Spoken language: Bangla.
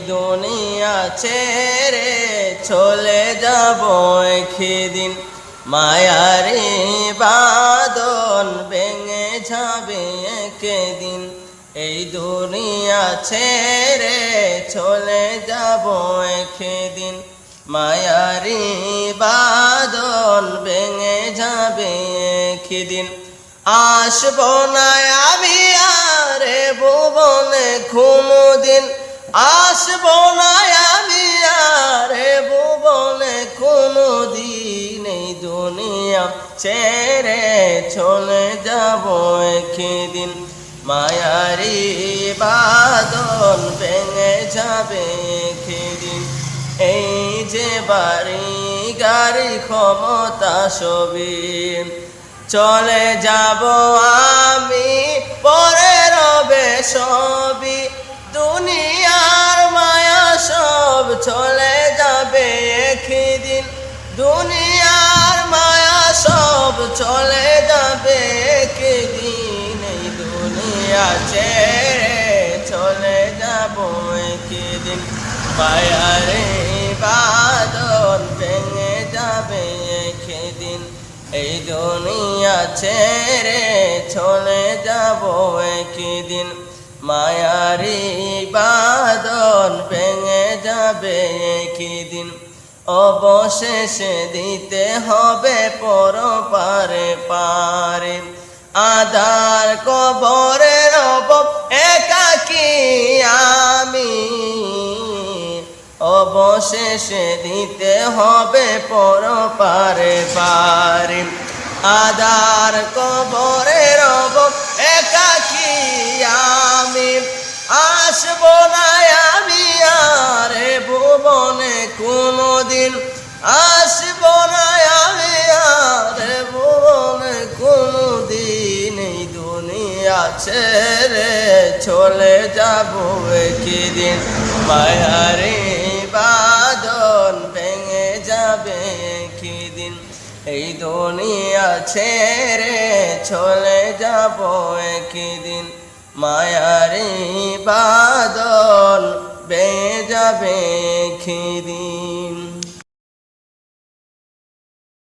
দুনিয়া ছেড়ে চলে যাব একদিন, মায়ারি বাঁধন ভেঙে যাবে একদিন। এই দুনিয়া ছেড়ে চলে যাব একদিন, মায়ারি বাঁধন ভেঙে যাবে একদিন। আসবো না আমি আর ভুবনে কোনদিন, আসবো না আমি আর ভুবনে কোনদিন। এই দুনিয়া ছেড়ে চলে যাব একদিন, মায়ারি বাঁধন ভেঙে যাবে একদিন। এই যে বাড়ি গাড়ি ক্ষমতা সবই চলে যাব আমি, পরে রবে সবই। দুনিয়ার মায়া সব চলে যাবে একদিন, দুনিয়ার মায়া সব চলে যাবে একদিন। এই দুনিয়া ছেড়ে চলে যাব একদিন, মায়ারে বাঁধন ভেঙে যাবে একদিন। এই দুনিয়া ছেড়ে চলে যাব একদিন, মায়ারি বাঁধন ভেঙে যাবে একদিন। অবশেষে দিতে হবে পরপারে পারে, আধার কবরে রব একাকী আমি। অবশেষে দিতে হবে পরপারে পারে, আধার কবরে রব একাকী আমি। আসবো না আমি আর ভুবনে কোনদিন, আসবো না আমি আর ভুবনে কোনদিন। এই দুনিয়া ছেড়ে চলে যাব একদিন, মায়ারে বাঁধন ভেঙে যাবে একদিন। এই দুনিয়া ছেড়ে চলে যাব একদিন, মায়ারি বাঁধন ভেঙে যাবে একদিন।